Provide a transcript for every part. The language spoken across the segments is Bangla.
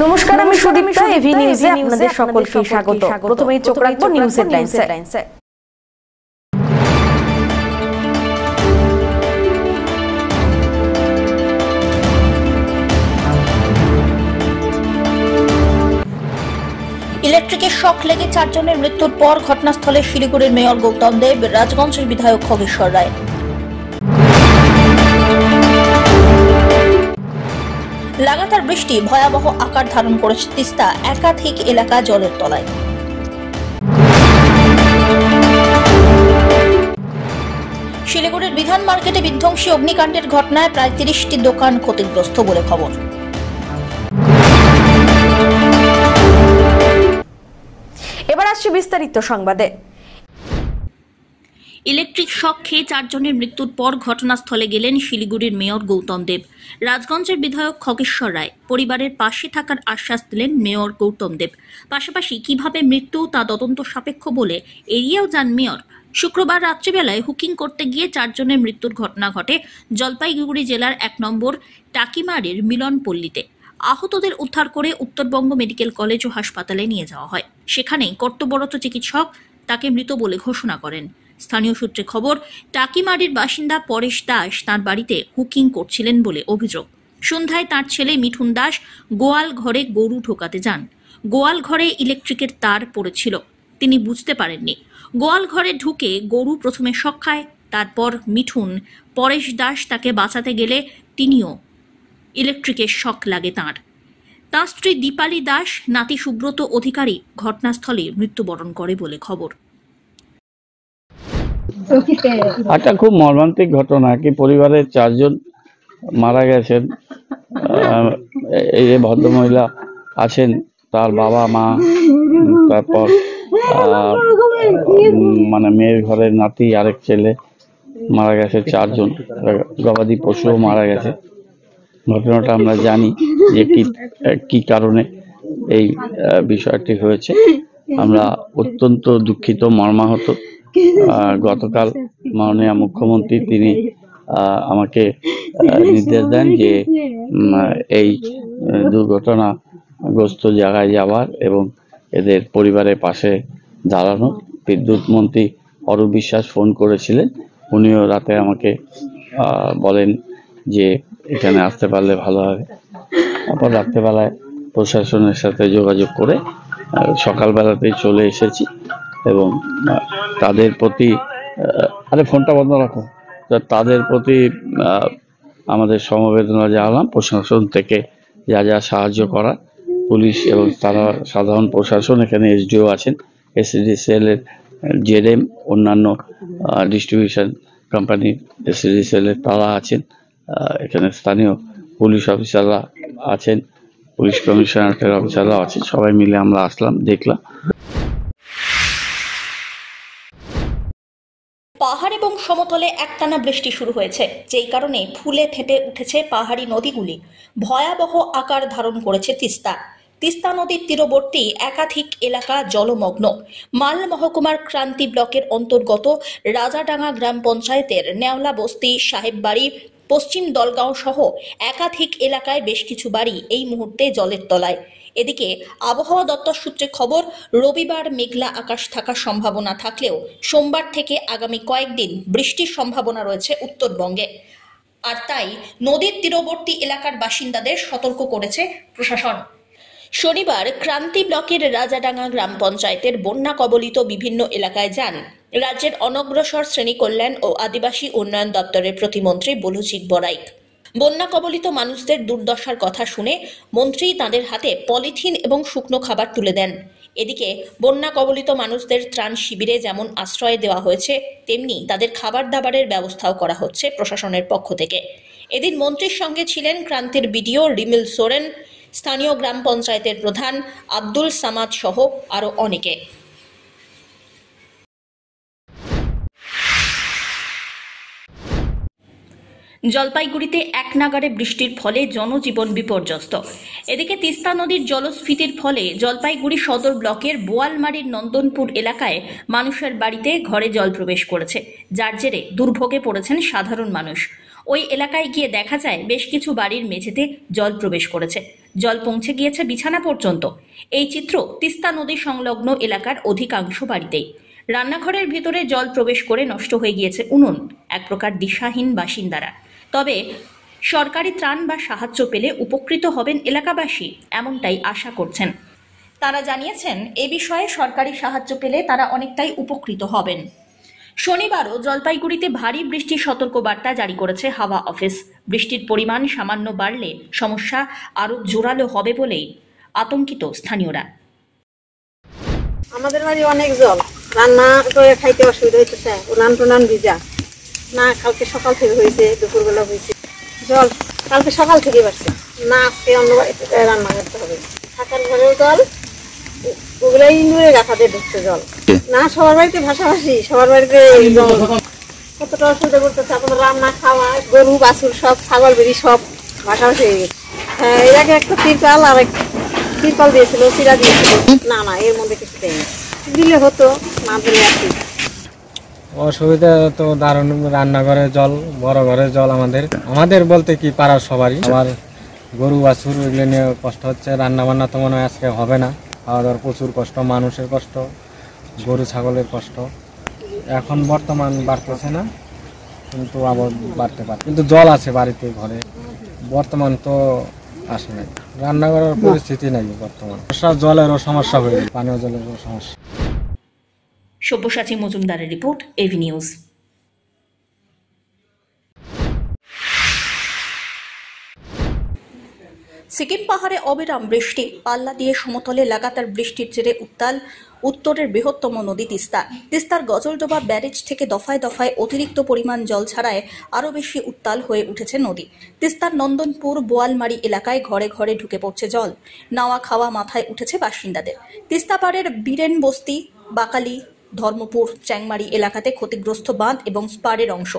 নমস্কার, আমি সুদীপ্তা। এভি নিউজে আপনাদের সকলকে স্বাগত। প্রথমেই চোখ রাখবো নিউজ হেডলাইনসে। ইলেকট্রিকের শক লেগে 4 জনের মৃত্যুর পর ঘটনাস্থলে শিলিগুড়ির মেয়র গৌতম দেব, রাজগঞ্জের বিধায়ক খগেশ্বর রায়। লাগাতার বৃষ্টি ভয়াবহ আকার ধারণ করেছে তিস্তা, একাধিক এলাকা জলের তলায়। শিলিগুড়ির বিধান মার্কেটে বিধ্বংসী অগ্নিকাণ্ডের ঘটনায় প্রায় 30টি দোকান ক্ষতিগ্রস্ত বলে খবর। এবার আসছে বিস্তারিত সংবাদে। ইলেকট্রিক শক খেয়ে 4 জনের মৃত্যুর পর ঘটনাস্থলে গেলেন শিলিগুড়ির মেয়র গৌতম দেব, রাজগঞ্জের বিধায়ক খগেশ্বর রায়। পরিবারের পাশে থাকার আশ্বাস দিলেন মেয়র গৌতম দেব। পাশাপাশি কিভাবে মৃত্যু তা তদন্ত সাপেক্ষ বলে এড়িয়েও যান মেয়র। শুক্রবার রাত্রিবেলায় হুকিং করতে গিয়ে 4 জনের মৃত্যুর ঘটনা ঘটে জলপাইগুড়ি জেলার 1 নম্বর টাকিমারির মিলনপল্লীতে। আহতদের উদ্ধার করে উত্তরবঙ্গ মেডিকেল কলেজ ও হাসপাতালে নিয়ে যাওয়া হয়। সেখানেই কর্তব্যরত চিকিৎসক তাকে মৃত বলে ঘোষণা করেন। স্থানীয় সূত্রে খবর, টাকিমারির বাসিন্দা পরেশ দাস তাঁর বাড়িতে হুকিং করছিলেন বলে অভিযোগ। সন্ধ্যায় তাঁর ছেলে মিঠুন দাস গোয়াল ঘরে গরু ঢোকাতে যান। গোয়াল ঘরে ইলেকট্রিকের তার পড়েছিল, তিনি বুঝতে পারেননি। গোয়াল ঘরে ঢুকে গরু প্রথমে শক খায়, তারপর মিঠুন পরেশ দাস তাকে বাঁচাতে গেলে তিনিও ইলেকট্রিকের শক লাগে তাঁর। তাঁর স্ত্রী দীপালি দাস, নাতি সুব্রত অধিকারী ঘটনাস্থলে মৃত্যুবরণ করে বলে খবর। একটা খুব মর্মান্তিক ঘটনা, কি পরিবারের 4 জন মারা গেছেন। এই যে ভদ্রমহিলা আছেন, তার বাবা মা, তারপর মানে মেয়ের ঘরের নাতি, আরেক ছেলে মারা গেছে। 4 জন, গবাদি পশুও মারা গেছে। ঘটনাটা আমরা জানি যে কি কারণে এই বিষয়টি হয়েছে। আমরা অত্যন্ত দুঃখিত, মর্মাহত। গতকাল মাননীয় মুখ্যমন্ত্রী তিনি আমাকে নির্দেশ দেন যে এই দুর্ঘটনাগ্রস্ত জায়গায় যাওয়ার এবং এদের পরিবারের পাশে দাঁড়ানো। বিদ্যুৎ মন্ত্রী অরূপ বিশ্বাস ফোন করেছিলেন, উনিও রাতে আমাকে বলেন যে এখানে আসতে পারলে ভালো হবে। তারপর রাত্রেবেলায় প্রশাসনের সাথে যোগাযোগ করে সকালবেলাতেই চলে এসেছি এবং তাদের প্রতি ফোনটা বন্ধ রাখো, তাদের প্রতি আমাদের সমবেদনা জানালাম। প্রশাসন থেকে যা যা সাহায্য করা, পুলিশ এবং তারা সাধারণ প্রশাসন, এখানে এসডিও আছেন, এসডিসিএল এর জেডএম, অন্যান্য ডিস্ট্রিবিউশন কোম্পানি এসডিসিএল এর তারা আছেন, এখানে স্থানীয় পুলিশ অফিসাররা আছেন, পুলিশ কমিশনারের অফিসাররা আছেন। সবাই মিলে আমরা আসলাম, দেখলাম। পাহাড় এবং সমতলে একটানা বৃষ্টি শুরু হয়েছে, যেই কারণে ফুলে ফেঁপে উঠেছে পাহাড়ি নদীগুলি। ভয়াবহ আকার ধারণ করেছে তিস্তা। তিস্তা নদীর তীরবর্তী একাধিক এলাকা জলমগ্ন। মাল মহকুমার ক্রান্তি ব্লকের অন্তর্গত রাজাডাঙ্গা গ্রাম পঞ্চায়েতের নেওলা বস্তি, সাহেববাড়ি, পশ্চিম দলগাঁও সহ একাধিক এলাকায় বেশ কিছু বাড়ি এই মুহূর্তে জলের তলায়। এদিকে আবহাওয়া দপ্তর সূত্রে খবর, রবিবার মেঘলা আকাশ থাকার সম্ভাবনা থাকলেও সোমবার থেকে আগামী কয়েকদিন বৃষ্টির সম্ভাবনা রয়েছে উত্তরবঙ্গে। আর তাই নদীর তীরবর্তী এলাকার বাসিন্দাদের সতর্ক করেছে প্রশাসন। শনিবার ক্রান্তি ব্লকের রাজাডাঙ্গা গ্রাম পঞ্চায়েতের বন্যা কবলিত বিভিন্ন এলাকায় যান রাজ্যের অনগ্রসর শ্রেণী কল্যাণ ও আদিবাসী উন্নয়ন দপ্তরের প্রতিমন্ত্রী বলুচিক বড়াইক। বন্যা কবলিত মানুষদের দুর্দশার কথা শুনে মন্ত্রী তাদের হাতে পলিথিন এবং শুকনো খাবার তুলে দেন। এদিকে বন্যা কবলিত মানুষদের ত্রাণ শিবিরে যেমন আশ্রয় দেওয়া হয়েছে, তেমনি তাদের খাবার দাবারের ব্যবস্থাও করা হচ্ছে প্রশাসনের পক্ষ থেকে। এদিন মন্ত্রীর সঙ্গে ছিলেন ক্রান্তির বিডিও রিমিল সোরেন, স্থানীয় গ্রাম পঞ্চায়েতের প্রধান আব্দুল সামাদ সহ আরও অনেকে। জলপাইগুড়িতে এক নাগাড়ে বৃষ্টির ফলে জনজীবন বিপর্যস্ত। এদিকে তিস্তা নদীর জলস্ফীতির ফলে জলপাইগুড়ি সদর ব্লকের বোয়ালমারির নন্দনপুর এলাকায় মানুষের বাড়িতে ঘরে জল প্রবেশ করেছে, যার জেরে দুর্ভোগে পড়েছেন সাধারণ মানুষ। ওই এলাকায় গিয়ে দেখা যায় বেশ কিছু বাড়ির মেঝেতে জল প্রবেশ করেছে। জল পৌঁছে গিয়েছে বিছানা পর্যন্ত। এই চিত্র তিস্তা নদী সংলগ্ন এলাকার অধিকাংশ বাড়িতেই। রান্নাঘরের ভিতরে জল প্রবেশ করে নষ্ট হয়ে গিয়েছে উনুন। এক প্রকার দিশাহীন বাসিন্দারা। তবে সরকারি ত্রাণ বা সাহায্য পেলে উপকৃত হবেন এলাকাবাসী, এমনটাই আশা করছেন তারা। জানিয়েছেন এ বিষয়ে সরকারি সাহায্য পেলে তারা অনেকটাই উপকৃত হবেন। শনিবারও জলপাইগুড়িতে ভারী বৃষ্টির সতর্কবার্তা জারি করেছে হাওয়া অফিস। বৃষ্টির পরিমাণ সামান্য বাড়লে সমস্যা আরো জোরালো হবে বলেই আতঙ্কিত স্থানীয়রা। আমাদের বাড়ি অনেক জল, রান্না করে খাইতে অসুবিধা হইতেছে, উনান টুনান ভিজা না। কালকে সকাল থেকে হয়েছে, দুপুরবেলা হয়েছে জল, কালকে সকাল থেকে বাড়ছে না। আজকে অন্য বাড়িতে রান্না করতে হবে। থাকার ঘরেও জল, ওগুলো ইন্দুরে গাথা দিয়ে ঢুকছে জল না। সবার বাড়িতে ভাসাভাসি, সবার বাড়িতে কতটা অসুবিধা করতেছে। আপনার রান্না খাওয়া, গরু বাছুর সব, ছাগল বেরি সব ভাসাভাসি হয়ে গেছে। হ্যাঁ, এর আগে একটা তিরপাল আর এক তিরপাল দিয়েছিল, চিরা দিয়েছিল। না না, এর মধ্যে কিছু দেয়নি, দিলে হতো, না দিলে আর কি। অসুবিধা তো দারুণ। রান্নাঘরে জল, বড় ঘরে জল, আমাদের বলতে কি পাড়ার সবারই। আমার গরু বাছুর এগুলো নিয়ে কষ্ট হচ্ছে। রান্না বান্না তো মনে হয় আজকে হবে না। খাওয়া দাওয়ার প্রচুর কষ্ট, মানুষের কষ্ট, গরু ছাগলের কষ্ট। এখন বর্তমান বাড়তেছে না, কিন্তু আবার বাড়তে পারে। কিন্তু জল আছে বাড়িতে, ঘরে। বর্তমান তো আসে নাই, রান্না করার পরিস্থিতি নাই বর্তমান। জলেরও সমস্যা হয়ে গেছে, পানীয় জলেরও সমস্যা। সব্যসাচী মজুমদারের রিপোর্ট, এভি নিউজ। সিকিম পাহাড়ে অবিরাম বৃষ্টি, পাল্লা দিয়ে সমতলে লাগাতার বৃষ্টির জেরে উত্তাল উত্তরের বৃহত্তম নদী তিস্তা। তিস্তার গজলডোবা ব্যারেজ থেকে দফায় দফায় অতিরিক্ত পরিমাণ জল ছাড়ায় আরও বেশি উত্তাল হয়ে উঠেছে নদী। তিস্তার নন্দনপুর বোয়ালমারি এলাকায় ঘরে ঘরে ঢুকে পড়ছে জল। নাওয়া খাওয়া মাথায় উঠেছে বাসিন্দাদের। তিস্তা পাড়ের বীরেন বস্তি, বাকালি, ধর্মপুর, চ্যাংমারি এলাকাতে ক্ষতিগ্রস্ত বাঁধ এবং স্পারের অংশ।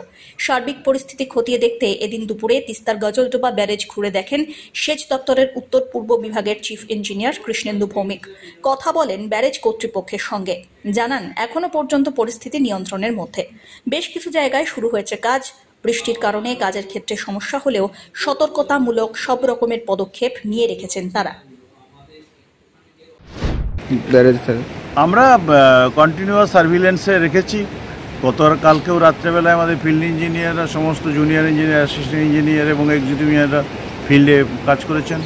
সার্বিক পরিস্থিতি খতিয়ে দেখতে এদিন দুপুরে তিস্তার গজলডোবা ব্যারেজ ঘুরে দেখেন সেচ দপ্তরের উত্তর পূর্ব বিভাগের চিফ ইঞ্জিনিয়ার কৃষ্ণেন্দু ভৌমিক। কথা বলেন ব্যারেজ কর্তৃপক্ষের সঙ্গে। জানান এখনো পর্যন্ত পরিস্থিতি নিয়ন্ত্রণের মধ্যে। বেশ কিছু জায়গায় শুরু হয়েছে কাজ। বৃষ্টির কারণে কাজের ক্ষেত্রে সমস্যা হলেও সতর্কতামূলক সব রকমের পদক্ষেপ নিয়ে রেখেছেন তারা। আমরা কন্টিনিউয়াস সার্ভিলেন্সে রেখেছি। কালকেও রাত্রেবেলায় আমাদের ফিল্ড ইঞ্জিনিয়াররা, সমস্ত জুনিয়র ইঞ্জিনিয়ার, অ্যাসিস্ট্যান্ট ইঞ্জিনিয়ার এবং এক্সিকিউটিভ ইঞ্জিনিয়াররা ফিল্ডে কাজ করেছেন।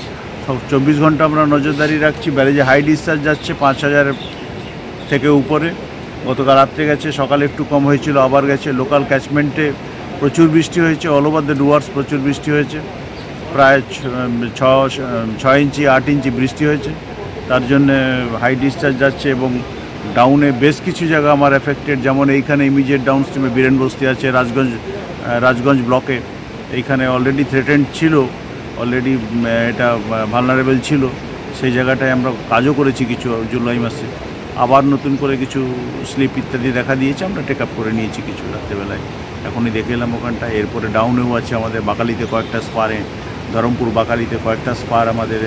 সব 24 ঘন্টা আমরা নজরদারি রাখছি। ব্যারেজে হাই ডিসচার্জ যাচ্ছে 5000 থেকে উপরে। গতকাল রাত্রে গেছে, সকালে একটু কম হয়েছিল, আবার গেছে। লোকাল ক্যাচমেন্টে প্রচুর বৃষ্টি হয়েছে, অল ওভার দ্য ডুয়ার্স প্রচুর বৃষ্টি হয়েছে। প্রায় 6 ইঞ্চি 8 ইঞ্চি বৃষ্টি হয়েছে। তার জন্যে হাই ডিসচার্জ যাচ্ছে এবং ডাউনে বেশ কিছু জায়গা আমার এফেক্টেড। যেমন এইখানে ইমিডিয়েট ডাউন স্ট্রিমে বীরেন বস্তি আছে, রাজগঞ্জ ব্লকে। এইখানে অলরেডি থ্রেটেন্ড ছিল, অলরেডি এটা ভালনারেবল ছিল। সেই জায়গাটায় আমরা কাজও করেছি কিছু জুলাই মাসে। আবার নতুন করে কিছু স্লিপ ইত্যাদি দেখা দিয়েছে, আমরা টেক আপ করে নিয়েছি কিছু রাত্রেবেলায়। এখনই দেখে এলাম ওখানটা। এরপরে ডাউনেও আছে আমাদের বাকালিতে কয়েকটা স্পারে, ধরমপুর বাকালিতে কয়েকটা স্পার আমাদের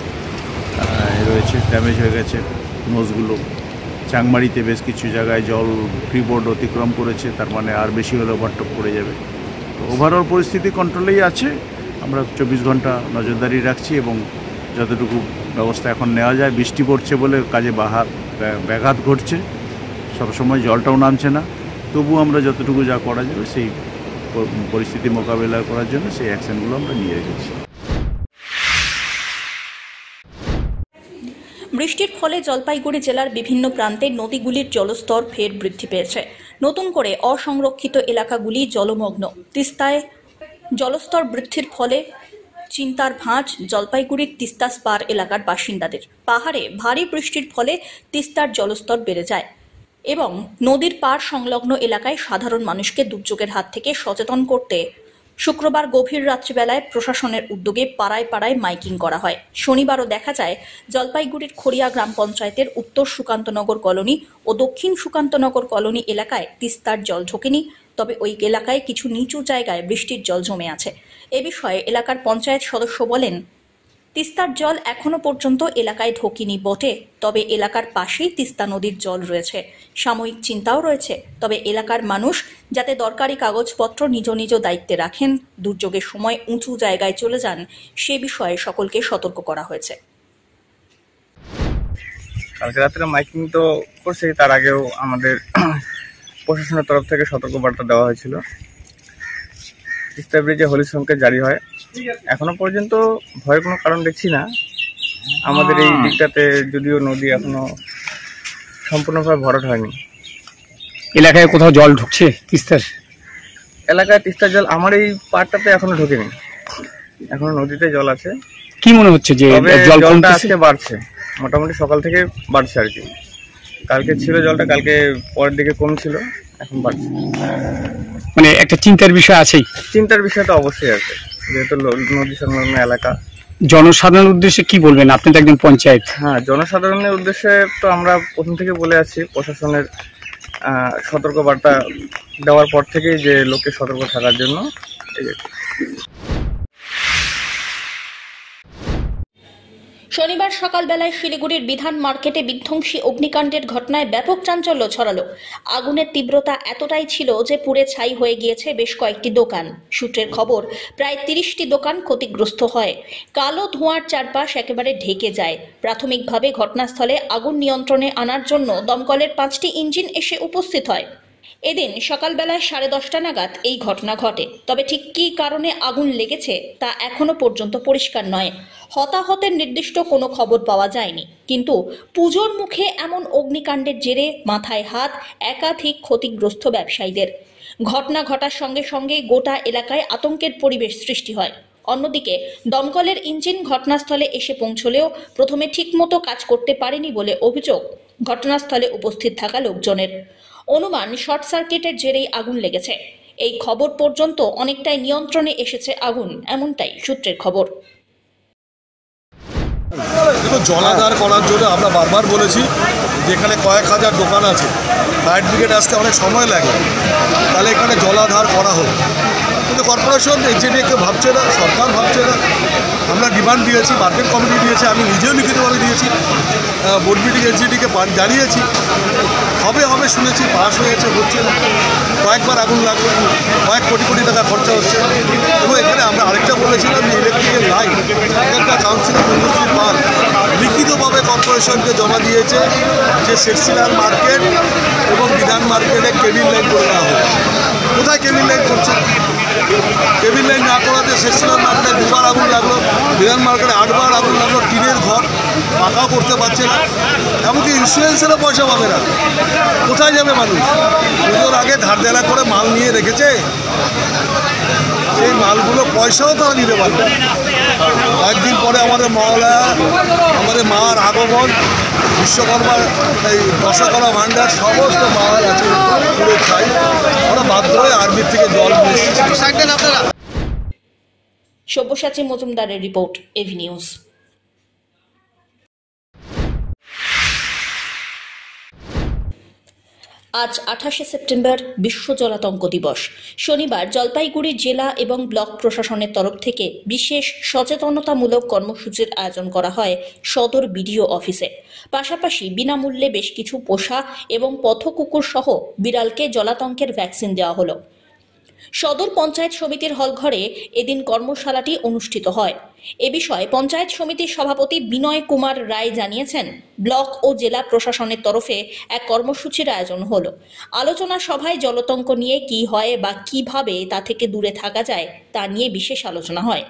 রয়েছে, ড্যামেজ হয়ে গেছে নোজগুলো। চাংমারিতে বেশ কিছু জায়গায় জল ফ্রিবোর্ড অতিক্রম করেছে, তার মানে আর বেশি হলে ওভারটপ পড়ে যাবে। তো ওভারঅল পরিস্থিতি কন্ট্রোলেই আছে। আমরা 24 ঘন্টা নজরদারি রাখছি এবং যতটুকু ব্যবস্থা এখন নেওয়া যায়। বৃষ্টি পড়ছে বলে কাজে ব্যাঘাত ঘটছে, সবসময় জলটাও নামছে না, তবু আমরা যতটুকু যা করা যাবে সেই পরিস্থিতি মোকাবেলা করার জন্য সেই অ্যাকশনগুলো আমরা নিয়ে রেখেছি। বৃষ্টির ফলে জলপাইগুড়ি জেলার বিভিন্ন প্রান্তে নদীগুলির জলস্তর ফের বৃদ্ধি পেয়েছে। নতুন করে অসংরক্ষিত এলাকাগুলি জলমগ্ন। তিস্তায় জলস্তর বৃদ্ধির ফলে চিন্তার ভাঁজ জলপাইগুড়ির তিস্তা স্পার এলাকার বাসিন্দাদের। পাহাড়ে ভারী বৃষ্টির ফলে তিস্তার জলস্তর বেড়ে যায় এবং নদীর পাড় সংলগ্ন এলাকায় সাধারণ মানুষকে দুর্যোগের হাত থেকে সচেতন করতে শুক্রবার গভীর রাত্রিবেলায় প্রশাসনের উদ্যোগে পাড়ায় পাড়ায় মাইকিং করা হয়। শনিবারও দেখা যায় জলপাইগুড়ির খড়িয়া গ্রাম পঞ্চায়েতের উত্তর সুকান্তনগর কলোনি ও দক্ষিণ সুকান্তনগর কলোনি এলাকায় তিস্তার জল ঢোকেনি, তবে ওই এলাকায় কিছু নিচু জায়গায় বৃষ্টির জল জমে আছে। এ বিষয়ে এলাকার পঞ্চায়েত সদস্য বলেন, তিস্তার জল এখনো পর্যন্ত এলাকায় ঢোকেনি বটে, তবে এলাকার পাশেই তিস্তা নদীর জল রয়েছে। সাময়িক চিন্তাও রয়েছে, তবে এলাকার মানুষ যাতে দরকারি কাগজপত্র নিজ নিজ দায়িত্বে রাখেন, দুর্যোগের সময় উঁচু জায়গায় চলে যান, সে বিষয়ে সকলকে সতর্ক করা হয়েছে। কালকে রাত্রে মাইকিং তো করছে, তার আগেও আমাদের প্রশাসনের তরফ থেকে সতর্কবার্তা দেওয়া হয়েছিল। তিস্তা ব্রিজে হলি সংকেত জারি হয়, এখনো পর্যন্ত ভয়ের কোনো কারণ দেখছি না। আমাদের এই দিকটাতে যদিও নদী এখনো সম্পূর্ণভাবে ভরাট হয়নি। এলাকায় কোথাও জল ঢুকছে তিস্তার? এলাকায় তিস্তার জল আমার এই পাড়টাতে এখনো ঢোকেনি, এখনো নদীতে জল আছে। কি মনে হচ্ছে যে জলটা আজকে বাড়ছে, মোটামুটি সকাল থেকে বাড়ছে আর কি। কালকে ছিল জলটা, কালকে পরের দিকে কম ছিল, এখন বাড়ছে। মানে একটা চিন্তার বিষয় আছেই। চিন্তার বিষয় তো অবশ্যই আছে, যেহেতু নদী সংলগ্ন এলাকা। জনসাধারণের উদ্দেশ্যে কি বলবেন? আপনি তো একজন পঞ্চায়েত। হ্যাঁ, জনসাধারণের উদ্দেশ্যে তো আমরা প্রথম থেকে বলে আছি, প্রশাসনের সতর্কবার্তা দেওয়ার পর থেকেই যে লোককে সতর্ক থাকার জন্য। শনিবার সকালবেলায় শিলিগুড়ির বিধান মার্কেটে বিধ্বংসী অগ্নিকাণ্ডের ঘটনায় ব্যাপক চাঞ্চল্য ছড়ালো। আগুনের তীব্রতা এতটাই ছিল যে পুড়ে ছাই হয়ে গিয়েছে বেশ কয়েকটি দোকান। সূত্রের খবর, প্রায় 30টি দোকান ক্ষতিগ্রস্ত হয়। কালো ধোঁয়ার চারপাশ একেবারে ঢেকে যায়। প্রাথমিকভাবে ঘটনাস্থলে আগুন নিয়ন্ত্রণে আনার জন্য দমকলের 5টি ইঞ্জিন এসে উপস্থিত হয়। এদিন সকালবেলায় 10:30 নাগাদ এই ঘটনা ঘটে। তবে ঠিক কী কারণে আগুন লেগেছে তা এখনো পর্যন্ত পরিষ্কার নয়। হতাহতের নির্দিষ্ট কোনো খবর পাওয়া যায়নি, কিন্তু পুজোর মুখে এমন অগ্নিকাণ্ডের জেরে মাথায় হাত একাধিক ক্ষতিগ্রস্ত ব্যবসায়ীদের। ঘটনা ঘটার সঙ্গে সঙ্গে গোটা এলাকায় আতঙ্কের পরিবেশ সৃষ্টি হয়। অন্যদিকে দমকলের ইঞ্জিন ঘটনাস্থলে এসে পৌঁছলেও প্রথমে ঠিকমতো কাজ করতে পারেনি বলে অভিযোগ ঘটনাস্থলে উপস্থিত থাকা লোকজনের। অনুমান শর্ট সার্কিটের জেরেই আগুন লেগেছে। এই খবর পর্যন্ত অনেকটাই নিয়ন্ত্রণে এসেছে আগুন, এমনটাই সূত্রের খবর। জলাধার করার জন্য আমরা বারবার বলেছি, যেখানে কয়েক হাজার দোকান আছে, ফায়ার ব্রিগেড আসতে অনেক সময় লাগে, তাহলে এখানে জলাধার করা হোক। কিন্তু কর্পোরেশন কেউ ভাবছে না, সরকার ভাবছে না। আমরা ডিমান্ড দিয়েছি, মার্কেট কমিটি দিয়েছে, আমি নিজেও লিখিতভাবে দিয়েছি, বোর্ড মিটিং এনজিটিকে জানিয়েছি। হবে হবে শুনেছি, পাস হয়েছে, হচ্ছে না। কয়েকবার আগুন লাগলো, কয়েক কোটি কোটি টাকা খরচা হচ্ছে। এবং এখানে আমরা আরেকটা বলেছিলাম যে ইলেকট্রিকের লাইন, একটা কাউন্সিলর মঞ্জুশ্রী পাল লিখিতভাবে কর্পোরেশনকে জমা দিয়েছে যে সেক্সিলার মার্কেট এবং বিধান মার্কেটে কেবিল লাইন করে দেওয়া হবে। কোথায় কেবিল লাইন করছে? কেবিল লাইন না করাতে সেক্সিলার মার্কেটে 2বার আগুন লাগলো, বিধান মার্কেটে 8বার আগুন লাগলো। টিনের ঘর পাকাও করতে পারছে না, এমনকি ইন্স্যুরেন্সেরও পয়সা পাবে না। কোথায় যাবে মানুষ? পুজোর আগে ধার দেনা করে মাল নিয়ে রেখেছে, সেই মালগুলো পয়সাও তারা দিতে পারবে। কয়েকদিন পরে আমাদের মহলায় আমাদের মার আগমন, বিশ্বকর্মার এই দশকরা ভাণ্ডার সমস্ত মাল আছে পুরো ছাই। আমরা বাধ্য হয়ে আর্মির থেকে জল নিয়ে সব্যসাচী মজুমদারের রিপোর্ট, এভি নিউজ। আজ 28শে সেপ্টেম্বর বিশ্ব জলাতঙ্ক দিবস। শনিবার জলপাইগুড়ি জেলা এবং ব্লক প্রশাসনের তরফ থেকে বিশেষ সচেতনতামূলক কর্মসূচির আয়োজন করা হয় সদর বিডিও অফিসে। পাশাপাশি বিনামূল্যে বেশ কিছু পোষা এবং পথকুকুর সহ বিড়ালকে জলাতঙ্কের ভ্যাকসিন দেওয়া হলো। সদর পঞ্চায়েত সমিতির হলঘরে এদিন কর্মশালাটি অনুষ্ঠিত হয়। এ বিষয়ে পঞ্চায়েত সমিতির সভাপতি বিনয় কুমার রায় জানিয়েছেন, ব্লক ও জেলা প্রশাসনের তরফে এক কর্মসূচির আয়োজন হলো। আলোচনা সভায় জলাতঙ্ক নিয়ে কি হয় বা কিভাবে তা থেকে দূরে থাকা যায় তা নিয়ে বিশেষ আলোচনা হয়।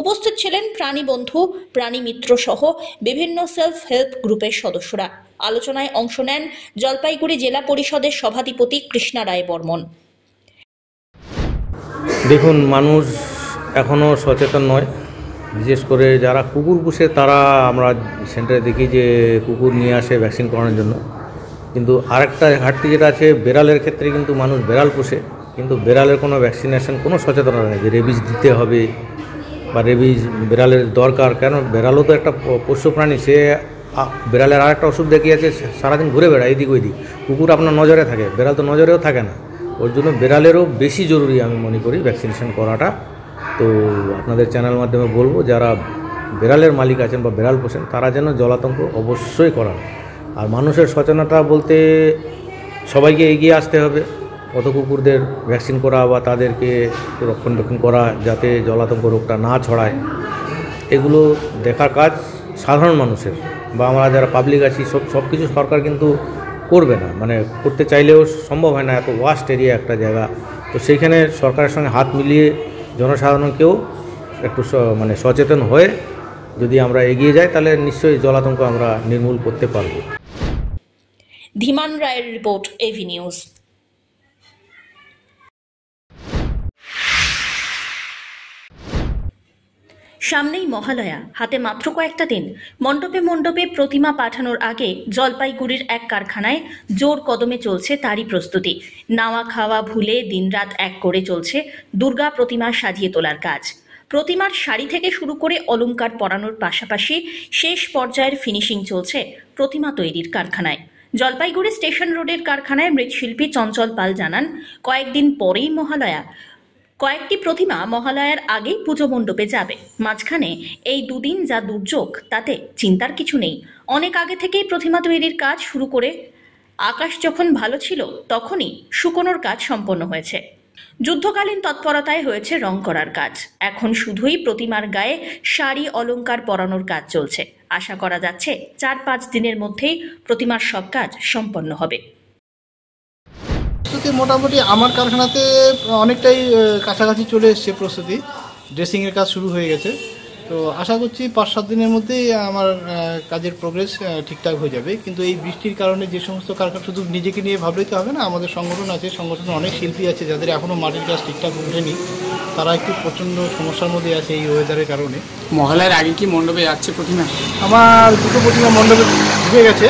উপস্থিত ছিলেন প্রাণী বন্ধু, প্রাণী মিত্র সহ বিভিন্ন সেলফ হেল্প গ্রুপের সদস্যরা। আলোচনায় অংশ নেন জলপাইগুড়ি জেলা পরিষদের সভাধিপতি কৃষ্ণা রায় বর্মন। দেখুন, মানুষ এখনও সচেতন নয়। বিশেষ করে যারা কুকুর পুষে তারা আমরা সেন্টারে দেখি যে কুকুর নিয়ে আসে ভ্যাকসিন করানোর জন্য। কিন্তু আরেকটা ঘাটতি যেটা আছে, বেড়ালের ক্ষেত্রে কিন্তু মানুষ বেড়াল পুষে, কিন্তু বেড়ালের কোনো ভ্যাকসিনেশন কোনো সচেতনতা নেই যে রেবিজ দিতে হবে বা রেবিজ বেড়ালের দরকার। কেন, বেড়ালও তো একটা পোষ্য প্রাণী, সে বেড়ালের আরেকটা ওষুধ দেখিয়েছে, সারাদিন ঘুরে বেড়ায় এদিক ওইদিক। কুকুর আপনার নজরে থাকে, বেড়াল তো নজরেও থাকে না। ওর জন্য বেড়ালেরও বেশি জরুরি আমি মনে করি ভ্যাকসিনেশন করাটা। তো আপনাদের চ্যানেল মাধ্যমে বলবো, যারা বেড়ালের মালিক আছেন বা বেড়াল পোষেন তারা যেন জলাতঙ্ক অবশ্যই করান। আর মানুষের সচেতনতা বলতে সবাইকে এগিয়ে আসতে হবে, কত কুকুরদের ভ্যাকসিন করা বা তাদেরকে রক্ষণাবেক্ষণ করা যাতে জলাতঙ্ক রোগটা না ছড়ায়, এগুলো দেখার কাজ সাধারণ মানুষের। বা আমরা যারা পাবলিক আছি সব কিছু সরকার কিন্তু করবে না, মানে করতে চাইলেও সম্ভব হয় না, এত ওয়াস্ট এরিয়া একটা জায়গা। তো সেইখানে সরকারের সঙ্গে হাত মিলিয়ে জনসাধারণকেও একটু মানে সচেতন হয়ে যদি আমরা এগিয়ে যাই তাহলে নিশ্চয়ই জল আতঙ্ক আমরা নির্মূল করতে পারব। ধীমান রায়ের রিপোর্ট, এভি নিউজ। সামনেই মহালয়া, হাতে মাত্র কয়েকটা দিন। মণ্ডপে মণ্ডপে প্রতিমা পাঠানোর আগে জলপাইগুড়ির এক কারখানায় জোর কদমে চলছে তারই প্রস্তুতি। নাওয়া খাওয়া ভুলে দিনরাত এক করে চলছে দুর্গা প্রতিমা সাজিয়ে তোলার কাজ। প্রতিমার শাড়ি থেকে শুরু করে অলংকার পরানোর পাশাপাশি শেষ পর্যায়ের ফিনিশিং চলছে প্রতিমা তৈরির কারখানায়। জলপাইগুড়ি স্টেশন রোডের কারখানায় মৃৎশিল্পী চঞ্চল পাল জানান, কয়েকদিন পরেই মহালয়া। কয়েকটি প্রতিমা মহালয়ার আগেই পুজো মণ্ডপে যাবে। মাঝখানে এই দুদিন যা দুর্যোগ, তাতে চিন্তার কিছু নেই। অনেক আগে থেকেই প্রতিমা তৈরির কাজ শুরু করে আকাশ যখন ভালো ছিল তখনই শুকোনোর কাজ সম্পন্ন হয়েছে। যুদ্ধকালীন তৎপরতায় হয়েছে রং করার কাজ। এখন শুধুই প্রতিমার গায়ে শাড়ি অলংকার পরানোর কাজ চলছে। আশা করা যাচ্ছে 4-5 দিনের মধ্যেই প্রতিমার সব কাজ সম্পন্ন হবে। প্রস্তুতি মোটামুটি আমার কারখানাতে অনেকটাই কাছাকাছি চলে এসছে প্রস্তুতি। ড্রেসিংয়ের কাজ শুরু হয়ে গেছে। তো আশা করছি 5-7 দিনের মধ্যেই আমার কাজের প্রোগ্রেস ঠিকঠাক হয়ে যাবে। কিন্তু এই বৃষ্টির কারণে যে সমস্ত কারখানা, শুধু নিজেকে নিয়ে ভাবলেই তো হবে না, আমাদের সংগঠন আছে, সংগঠনে অনেক শিল্পী আছে যাদের এখনও মাটির কাজ ঠিকঠাক ওঠেনি, তারা একটু প্রচণ্ড সমস্যার মধ্যে আছে এই ওয়েদারের কারণে। মহালয়ার আগে কি মণ্ডপে যাচ্ছে প্রতিমা? আমার 2টো প্রতিমা মণ্ডপে ঢুকে গেছে,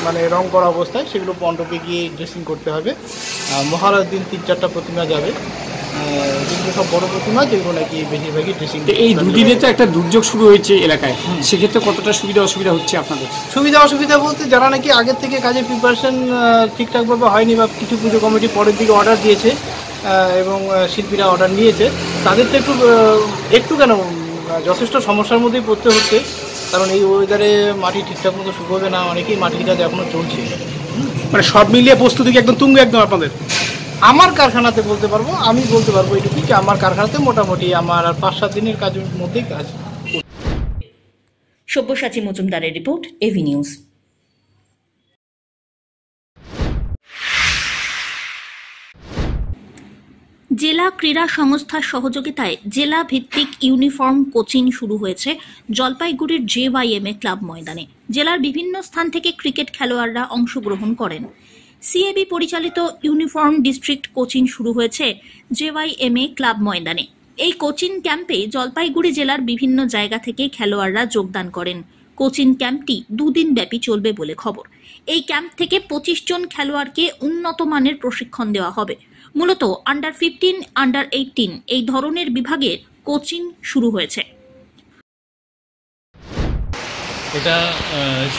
মানে রং করা অবস্থায়। সেগুলো মণ্ডপে গিয়ে ড্রেসিং করতে হবে। মহালয়ার দিন 3-4টা প্রতিমা যাবে, যেগুলো সব বড় প্রতিমা, যেগুলো নাকি বেশিরভাগই ড্রেসিং। এই দুদিনে তো একটা দুর্যোগ শুরু হয়েছে এলাকায়, সেক্ষেত্রে কতটা সুবিধা অসুবিধা হচ্ছে আপনাদের? সুবিধা অসুবিধা বলতে, যারা নাকি আগের থেকে কাজের প্রিপারেশন ঠিকঠাকভাবে হয়নি বা কিছু পুজো কমিটি পরের দিকে অর্ডার দিয়েছে এবং শিল্পীরা অর্ডার নিয়েছে, তাদের তো একটু কেন যথেষ্ট সমস্যার মধ্যেই পড়তে হচ্ছে। কারণ এই ওয়েদারে মাটি ঠিকঠাক মতো শুকোবে না, অনেকেই মাটির কাজ এখনও চলছে। মানে সব মিলিয়ে প্রস্তুতি একদম তুঙ্গে একদম আপনাদের? আমার কারখানাতে বলতে পারবো, আমি বলতে পারবো এটুকু যে আমার কারখানাতে মোটামুটি আমার আর 5-7 দিনের কাজের মধ্যেই কাজ। সব্যসাচী মজুমদারের রিপোর্ট, এভি নিউজ। জেলা ক্রীড়া সংস্থার সহযোগিতায় জেলা ভিত্তিক ইউনিফর্ম কোচিং শুরু হয়েছে জলপাইগুড়ির JYMA ক্লাব ময়দানে। জেলার বিভিন্ন স্থান থেকে ক্রিকেট খেলোয়াড়রা অংশগ্রহণ করেন। CAB পরিচালিত ইউনিফর্ম ডিস্ট্রিক্ট কোচিং শুরু হয়েছে JYMA ক্লাব ময়দানে। এই কোচিং ক্যাম্পে জলপাইগুড়ি জেলার বিভিন্ন জায়গা থেকে খেলোয়াড়রা যোগদান করেন। কোচিং ক্যাম্পটি 2 দিন ব্যাপী চলবে বলে খবর। এই ক্যাম্প থেকে 25 জন খেলোয়াড়কে উন্নত মানের প্রশিক্ষণ দেওয়া হবে। মূলত আন্ডার 15, আন্ডার 18 এই ধরনের বিভাগের কোচিং শুরু হয়েছে। এটা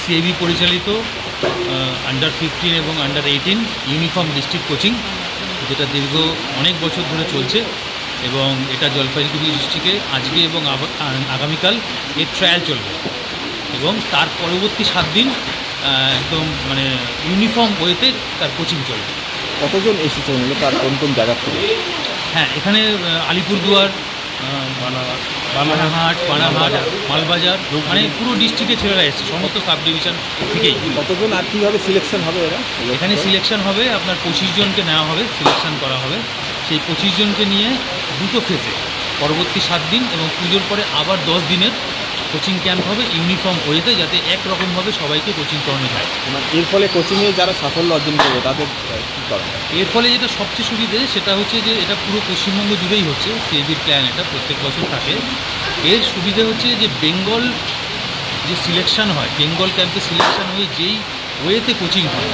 CAB পরিচালিত আন্ডার 15 এবং আন্ডার 18 ইউনিফর্ম ডিস্ট্রিক্ট কোচিং, যেটা দীর্ঘ অনেক বছর ধরে চলছে এবং এটা জলপাইগুড়ি ডিস্ট্রিক্টে আজকে এবং আগামীকাল এর ট্রায়াল চলবে এবং তার পরবর্তী 7 দিন একদম মানে ইউনিফর্ম ওয়েতে তার কোচিং চলবে। কতজন এসেছে মূলত আর কোন কোন জায়গা থেকে? হ্যাঁ, এখানে আলিপুরদুয়ার, বানারহাট, মালবাজার, মানে পুরো ডিস্ট্রিক্টে ছেলেরা এসছে, সমস্ত সাব ডিভিশন থেকেই। কতজন আর কীভাবে সিলেকশন হবে এরা? এখানে সিলেকশন হবে, আপনার 25 জনকে নেওয়া হবে, সিলেকশন করা হবে। সেই 25 জনকে নিয়ে 2টো ফেজে পরবর্তী 7 দিন এবং পুজোর পরে আবার 10 দিনের কোচিং ক্যাম্প হবে ইউনিফর্ম ওয়েতে, যাতে একরকমভাবে সবাইকে কোচিং করানো যায়। এর ফলে কোচিংয়ে যারা সাফল্য অর্জন করবে তাদের কী করা? এর ফলে যেটা সবচেয়ে সুবিধে সেটা হচ্ছে যে এটা পুরো পশ্চিমবঙ্গ জুড়েই হচ্ছে, CABর প্ল্যান এটা প্রত্যেক বছর থাকে। এর সুবিধে হচ্ছে যে বেঙ্গল যে সিলেকশন হয়, বেঙ্গল ক্যাম্পে সিলেকশন হয়ে যেই ওয়েতে কোচিং হয়,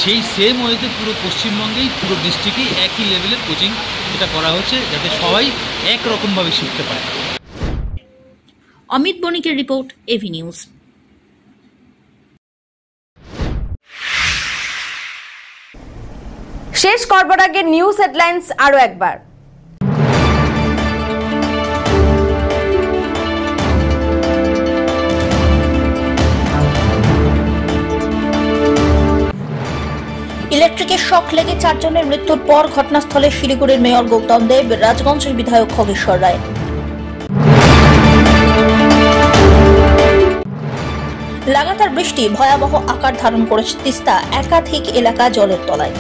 সেই সেম ওয়েতে পুরো পশ্চিমবঙ্গেই পুরো ডিস্ট্রিক্টেই একই লেভেলের কোচিং এটা করা হচ্ছে, যাতে সবাই একরকমভাবে শিখতে পারে। অমিত বণিকের রিপোর্ট, এভি নিউজ। শেষ করবার আগে নিউজ হেডলাইন্স আরো একবার। ইলেকট্রিকের শক লেগে 4 জনের মৃত্যুর পর ঘটনাস্থলে শিলিগুড়ির মেয়র গৌতম দেব, রাজগঞ্জের বিধায়ক খগেশ্বর রায়। লাগাতার বৃষ্টি ভয়াবহ আকার ধারণ করেছে তিস্তা, একাধিক এলাকা জলের তলায়।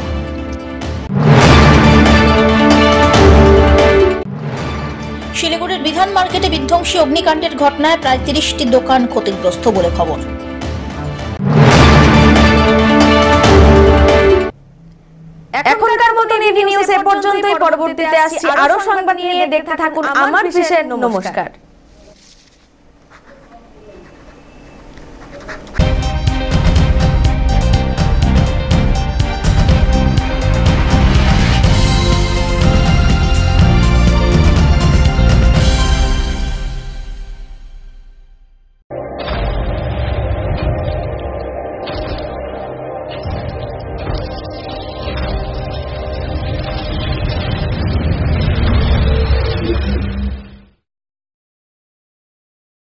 শিলিগুড়ির বিধান মার্কেটে বিধ্বংসী অগ্নিকাণ্ডের ঘটনায় প্রায় 30টি দোকান ক্ষতিগ্রস্ত বলে খবর। এখনকার মতো এভি নিউজ এ পর্যন্তই। পরবর্তীতে আসছি আরো সংবাদ নিয়ে, দেখতে থাকুন আমার বিশেষ। নমস্কার।